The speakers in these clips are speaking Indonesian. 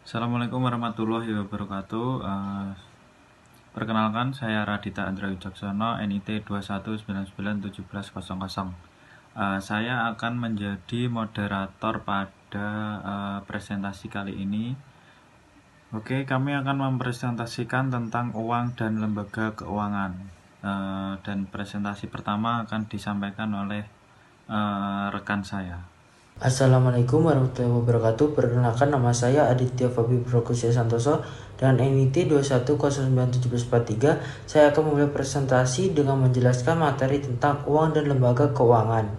Assalamualaikum warahmatullahi wabarakatuh. Perkenalkan, saya Radita Andra Wicaksono, NIT 21991700. Saya akan menjadi moderator pada presentasi kali ini. Oke, kami akan mempresentasikan tentang uang dan lembaga keuangan. Dan presentasi pertama akan disampaikan oleh rekan saya. Assalamualaikum warahmatullahi wabarakatuh. Perkenalkan, nama saya Aditya Fabi Prakusya Santoso dan NIT 21091743. Saya akan memulai presentasi dengan menjelaskan materi tentang uang dan lembaga keuangan.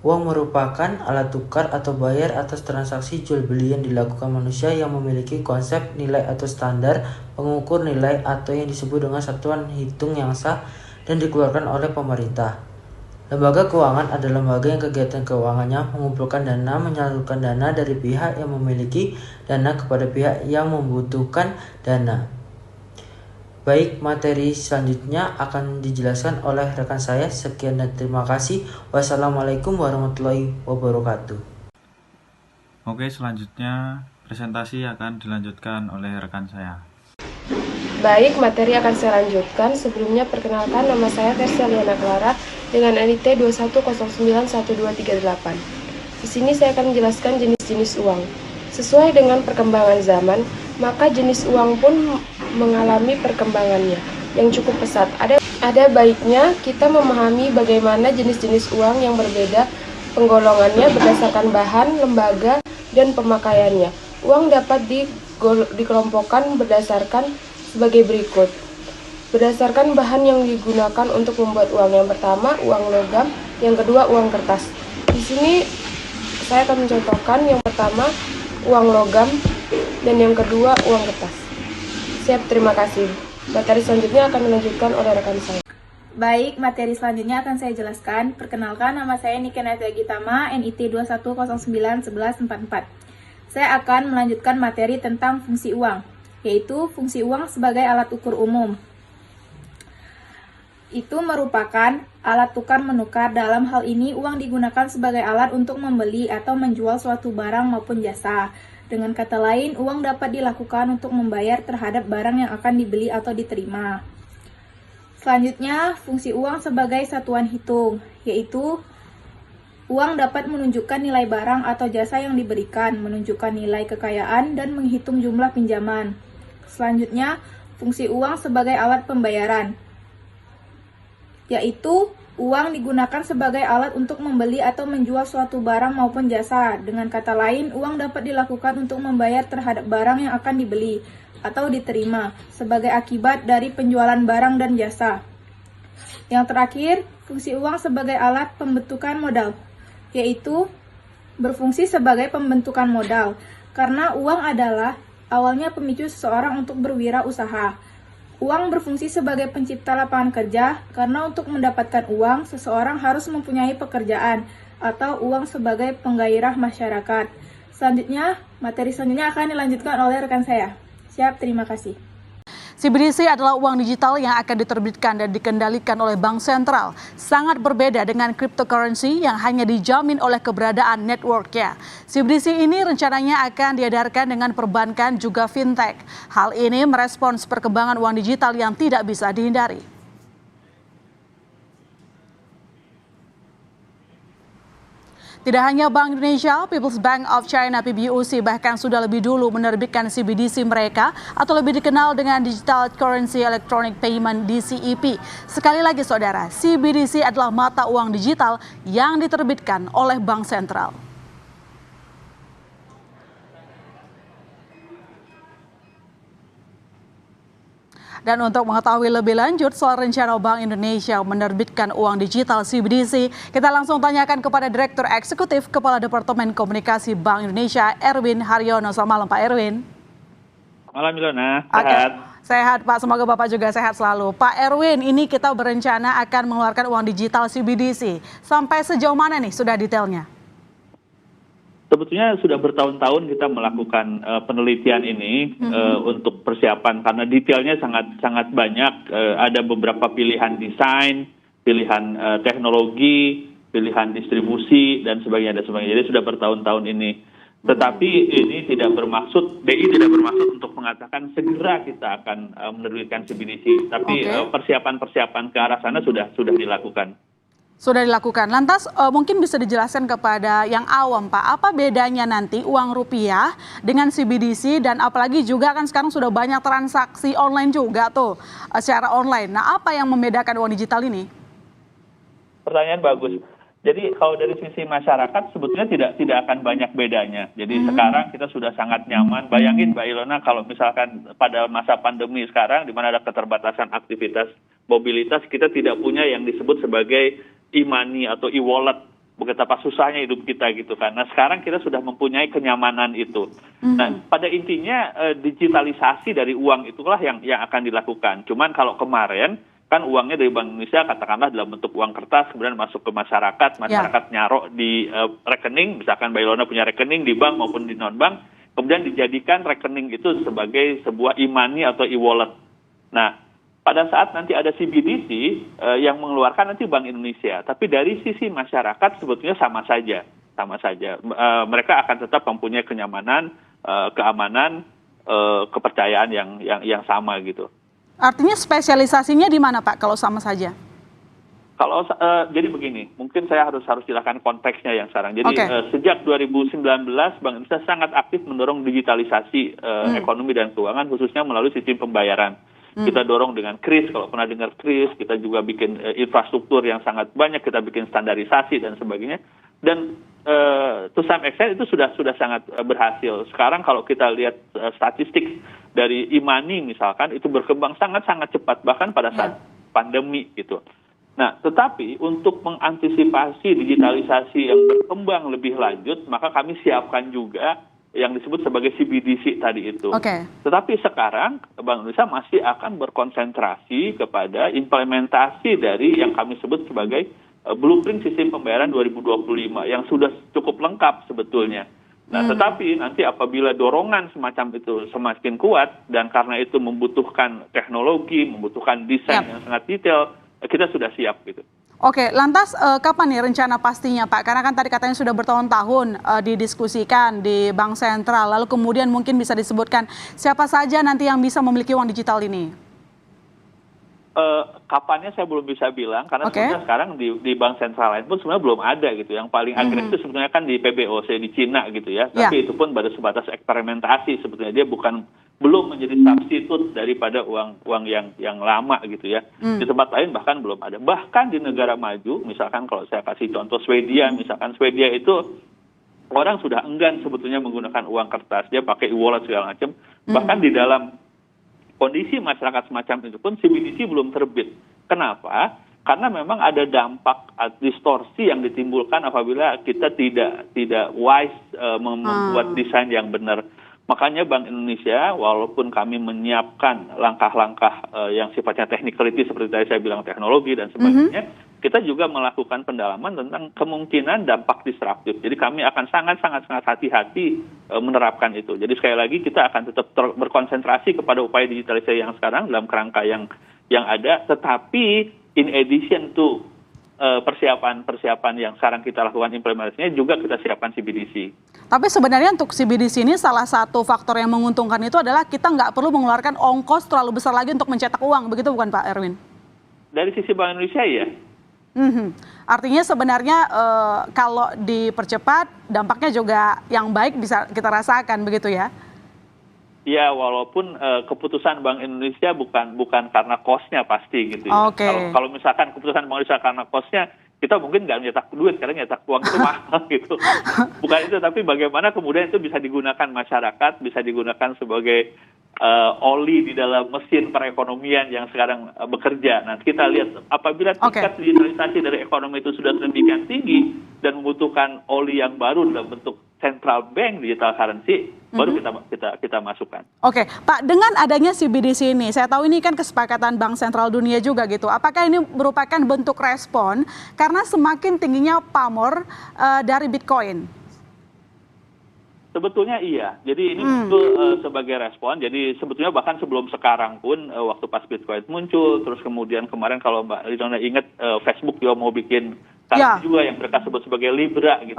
Uang merupakan alat tukar atau bayar atas transaksi jual beli yang dilakukan manusia yang memiliki konsep nilai atau standar pengukur nilai atau yang disebut dengan satuan hitung yang sah dan dikeluarkan oleh pemerintah. Lembaga keuangan adalah lembaga yang kegiatan keuangannya mengumpulkan dana, menyalurkan dana dari pihak yang memiliki dana kepada pihak yang membutuhkan dana. Baik, materi selanjutnya akan dijelaskan oleh rekan saya. Sekian dan terima kasih. Wassalamualaikum warahmatullahi wabarakatuh. Oke, selanjutnya presentasi akan dilanjutkan oleh rekan saya. Baik, materi akan saya lanjutkan. Sebelumnya perkenalkan, nama saya Tersia Liana Clara dengan NIT 21091238. Di sini saya akan menjelaskan jenis-jenis uang. Sesuai dengan perkembangan zaman, maka jenis uang pun mengalami perkembangannya yang cukup pesat. Ada baiknya kita memahami bagaimana jenis-jenis uang yang berbeda penggolongannya berdasarkan bahan, lembaga, dan pemakaiannya. Uang dapat dikelompokkan berdasarkan sebagai berikut. Berdasarkan bahan yang digunakan untuk membuat uang. Yang pertama, uang logam. Yang kedua, uang kertas. Di sini saya akan mencontohkan yang pertama, uang logam, dan yang kedua, uang kertas. Siap, terima kasih. Materi selanjutnya akan dilanjutkan oleh rekan saya. Baik, materi selanjutnya akan saya jelaskan. Perkenalkan, nama saya Nike Nadia Gitama, NIT 21091144. Saya akan melanjutkan materi tentang fungsi uang, yaitu fungsi uang sebagai alat ukur umum. Itu merupakan alat tukar-menukar. Dalam hal ini, uang digunakan sebagai alat untuk membeli atau menjual suatu barang maupun jasa. Dengan kata lain, uang dapat dilakukan untuk membayar terhadap barang yang akan dibeli atau diterima. Selanjutnya, fungsi uang sebagai satuan hitung, yaitu uang dapat menunjukkan nilai barang atau jasa yang diberikan, menunjukkan nilai kekayaan, dan menghitung jumlah pinjaman. Selanjutnya, fungsi uang sebagai alat pembayaran, yaitu uang digunakan sebagai alat untuk membeli atau menjual suatu barang maupun jasa. Dengan kata lain, uang dapat dilakukan untuk membayar terhadap barang yang akan dibeli atau diterima sebagai akibat dari penjualan barang dan jasa. Yang terakhir, fungsi uang sebagai alat pembentukan modal, yaitu berfungsi sebagai pembentukan modal, karena uang adalah awalnya pemicu seseorang untuk berwirausaha. Uang berfungsi sebagai pencipta lapangan kerja, karena untuk mendapatkan uang, seseorang harus mempunyai pekerjaan, atau uang sebagai penggairah masyarakat. Selanjutnya, materi selanjutnya akan dilanjutkan oleh rekan saya. Siap, terima kasih. CBDC adalah uang digital yang akan diterbitkan dan dikendalikan oleh bank sentral. Sangat berbeda dengan cryptocurrency yang hanya dijamin oleh keberadaan networknya. CBDC ini rencananya akan diedarkan dengan perbankan juga fintech. Hal ini merespons perkembangan uang digital yang tidak bisa dihindari. Tidak hanya Bank Indonesia, People's Bank of China PBOC bahkan sudah lebih dulu menerbitkan CBDC mereka atau lebih dikenal dengan Digital Currency Electronic Payment DCEP. Sekali lagi saudara, CBDC adalah mata uang digital yang diterbitkan oleh Bank Sentral. Dan untuk mengetahui lebih lanjut soal rencana Bank Indonesia menerbitkan uang digital CBDC, kita langsung tanyakan kepada Direktur Eksekutif Kepala Departemen Komunikasi Bank Indonesia, Erwin Haryono. Selamat malam Pak Erwin. Malam Ilona, sehat. Sehat Pak, semoga Bapak juga sehat selalu. Pak Erwin, ini kita berencana akan mengeluarkan uang digital CBDC. Sampai sejauh mana nih sudah detailnya? Sebetulnya sudah bertahun-tahun kita melakukan penelitian ini untuk persiapan karena detailnya sangat banyak. Ada beberapa pilihan desain, pilihan teknologi, pilihan distribusi dan sebagainya. Jadi sudah bertahun-tahun ini Tetapi ini tidak bermaksud, BI tidak bermaksud untuk mengatakan segera kita akan menerbitkan CBDC. Tapi persiapan-persiapan ke arah sana sudah dilakukan. Sudah dilakukan. Lantas mungkin bisa dijelaskan kepada yang awam Pak, apa bedanya nanti uang rupiah dengan CBDC, dan apalagi juga kan sekarang sudah banyak transaksi online juga tuh secara online. Nah, apa yang membedakan uang digital ini? Pertanyaan bagus. Jadi kalau dari sisi masyarakat sebetulnya tidak akan banyak bedanya. Jadi sekarang kita sudah sangat nyaman. Bayangin Mbak Ilona kalau misalkan pada masa pandemi sekarang di mana ada keterbatasan aktivitas mobilitas, kita tidak punya yang disebut sebagai e-money atau e-wallet. Betapa susahnya hidup kita gitu kan. Nah sekarang kita sudah mempunyai kenyamanan itu. Nah pada intinya digitalisasi dari uang itulah yang akan dilakukan. Cuman kalau kemarin kan uangnya dari Bank Indonesia katakanlah dalam bentuk uang kertas, kemudian masuk ke masyarakat nyarok di rekening, misalkan Mbak Ilona punya rekening di bank maupun di non-bank, kemudian dijadikan rekening itu sebagai sebuah e-money atau e-wallet. Nah, pada saat nanti ada CBDC yang mengeluarkan nanti Bank Indonesia, tapi dari sisi masyarakat sebetulnya sama saja. Mereka akan tetap mempunyai kenyamanan, keamanan, kepercayaan yang sama gitu. Artinya spesialisasinya di mana Pak kalau sama saja? Kalau jadi begini, mungkin saya harus jelaskan konteksnya yang sekarang. Jadi sejak 2019 Bank Indonesia sangat aktif mendorong digitalisasi ekonomi dan keuangan, khususnya melalui sistem pembayaran. Kita dorong dengan KRIS, kalau pernah dengar KRIS, kita juga bikin infrastruktur yang sangat banyak, kita bikin standarisasi dan sebagainya. Dan to some extent itu sudah sangat berhasil. Sekarang kalau kita lihat statistik dari e-money misalkan, itu berkembang sangat-sangat cepat, bahkan pada saat pandemi gitu. Nah, tetapi untuk mengantisipasi digitalisasi yang berkembang lebih lanjut, maka kami siapkan juga yang disebut sebagai CBDC tadi itu. Tetapi sekarang Bank Indonesia masih akan berkonsentrasi kepada implementasi dari yang kami sebut sebagai blueprint sistem pembayaran 2025 yang sudah cukup lengkap sebetulnya. Nah, tetapi nanti apabila dorongan semacam itu semakin kuat dan karena itu membutuhkan teknologi, membutuhkan desain yang sangat detail, kita sudah siap gitu. Oke, lantas kapan nih rencana pastinya Pak? Karena kan tadi katanya sudah bertahun-tahun didiskusikan di Bank Sentral, lalu kemudian mungkin bisa disebutkan siapa saja nanti yang bisa memiliki uang digital ini? Kapannya saya belum bisa bilang, karena sebenarnya sekarang di Bank Sentral lain pun sebenarnya belum ada gitu. Yang paling agresif sebetulnya kan di PBOC di Cina gitu ya, tapi itu pun baru sebatas eksperimentasi sebetulnya, dia belum menjadi substitut daripada uang yang lama gitu ya. Di tempat lain bahkan belum ada. Bahkan di negara maju, misalkan kalau saya kasih contoh Swedia, misalkan Swedia itu orang sudah enggan sebetulnya menggunakan uang kertas, dia pakai e-wallet segala macam. Bahkan di dalam kondisi masyarakat semacam itu pun CBDC belum terbit. Kenapa? Karena memang ada dampak distorsi yang ditimbulkan apabila kita tidak wise membuat desain yang benar. Makanya Bank Indonesia, walaupun kami menyiapkan langkah-langkah yang sifatnya technicality seperti tadi saya bilang teknologi dan sebagainya, kita juga melakukan pendalaman tentang kemungkinan dampak disruptif. Jadi kami akan sangat-sangat hati-hati menerapkan itu. Jadi sekali lagi kita akan tetap berkonsentrasi kepada upaya digitalisasi yang sekarang dalam kerangka yang ada, tetapi in addition to persiapan yang sekarang kita lakukan implementasinya, juga kita siapkan CBDC. Tapi sebenarnya untuk CBDC ini salah satu faktor yang menguntungkan itu adalah kita nggak perlu mengeluarkan ongkos terlalu besar lagi untuk mencetak uang, begitu bukan Pak Erwin? Dari sisi Bank Indonesia ya. Artinya sebenarnya kalau dipercepat dampaknya juga yang baik bisa kita rasakan, begitu ya? Ya, walaupun keputusan Bank Indonesia bukan karena cost-nya pasti gitu ya. Kalau misalkan keputusan Bank Indonesia karena cost-nya, kita mungkin nggak nyetak duit karena nyetak uang itu mahal gitu. Bukan itu, tapi bagaimana kemudian itu bisa digunakan masyarakat, bisa digunakan sebagai oli di dalam mesin perekonomian yang sekarang bekerja. Nah, kita lihat apabila tingkat digitalisasi dari ekonomi itu sudah sedemikian tinggi dan membutuhkan oli yang baru dalam bentuk central bank digital currency, baru kita masukkan. Oke, Pak, dengan adanya CBDC ini, saya tahu ini kan kesepakatan Bank Sentral Dunia juga gitu. Apakah ini merupakan bentuk respon karena semakin tingginya pamor dari Bitcoin? Sebetulnya iya. Jadi ini betul sebagai respon. Jadi sebetulnya bahkan sebelum sekarang pun waktu pas Bitcoin muncul, terus kemudian kemarin kalau Mbak Ridona ingat Facebook juga mau bikin currency juga yang mereka sebut sebagai Libra gitu.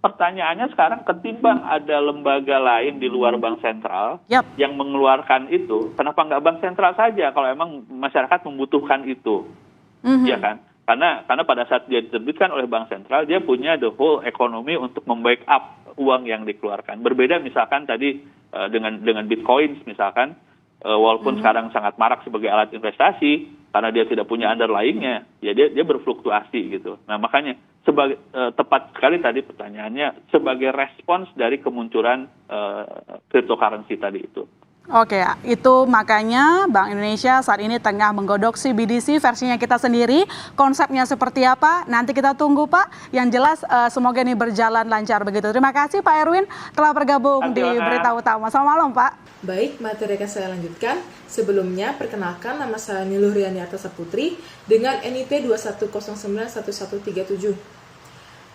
pertanyaannya sekarang ketimbang ada lembaga lain di luar bank sentral Yap. yang mengeluarkan itu, kenapa nggak bank sentral saja kalau emang masyarakat membutuhkan itu, ya kan? Karena pada saat dia diterbitkan oleh bank sentral, dia punya the whole economy untuk membackup uang yang dikeluarkan. Berbeda misalkan tadi dengan Bitcoin misalkan, walaupun sekarang sangat marak sebagai alat investasi, karena dia tidak punya underlying-nya, ya dia berfluktuasi gitu. Nah makanya sebagai tepat sekali tadi pertanyaannya sebagai respons dari kemunculan cryptocurrency tadi itu. Oke, itu makanya Bank Indonesia saat ini tengah menggodok CBDC versinya kita sendiri. Konsepnya seperti apa? Nanti kita tunggu Pak. Yang jelas semoga ini berjalan lancar begitu. Terima kasih Pak Erwin telah bergabung di Berita Utama. Selamat malam Pak. Baik, materi akan saya lanjutkan. Sebelumnya, perkenalkan nama saya Niluh Rianiarta Saputri dengan NIP 21091137.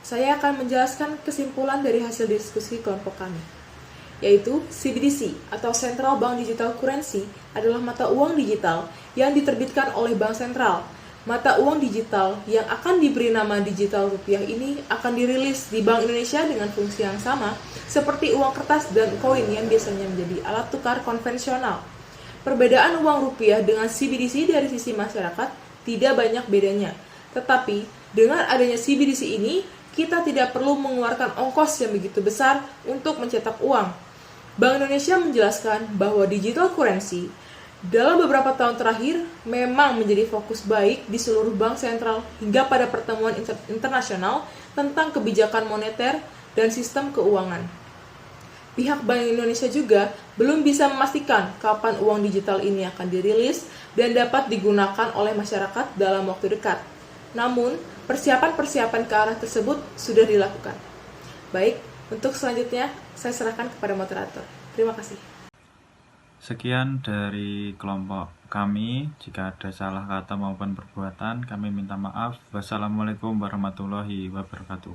Saya akan menjelaskan kesimpulan dari hasil diskusi kelompok kami, yaitu CBDC atau Central Bank Digital Currency adalah mata uang digital yang diterbitkan oleh bank sentral. Mata uang digital yang akan diberi nama digital rupiah ini akan dirilis di Bank Indonesia dengan fungsi yang sama seperti uang kertas dan koin yang biasanya menjadi alat tukar konvensional. Perbedaan uang rupiah dengan CBDC dari sisi masyarakat tidak banyak bedanya. Tetapi dengan adanya CBDC ini, kita tidak perlu mengeluarkan ongkos yang begitu besar untuk mencetak uang. Bank Indonesia menjelaskan bahwa digital currency dalam beberapa tahun terakhir memang menjadi fokus baik di seluruh bank sentral hingga pada pertemuan internasional tentang kebijakan moneter dan sistem keuangan. Pihak Bank Indonesia juga belum bisa memastikan kapan uang digital ini akan dirilis dan dapat digunakan oleh masyarakat dalam waktu dekat. Namun, persiapan-persiapan ke arah tersebut sudah dilakukan. Baik, untuk selanjutnya saya serahkan kepada moderator. Terima kasih. Sekian dari kelompok kami. Jika ada salah kata maupun perbuatan, kami minta maaf. Wassalamualaikum warahmatullahi wabarakatuh.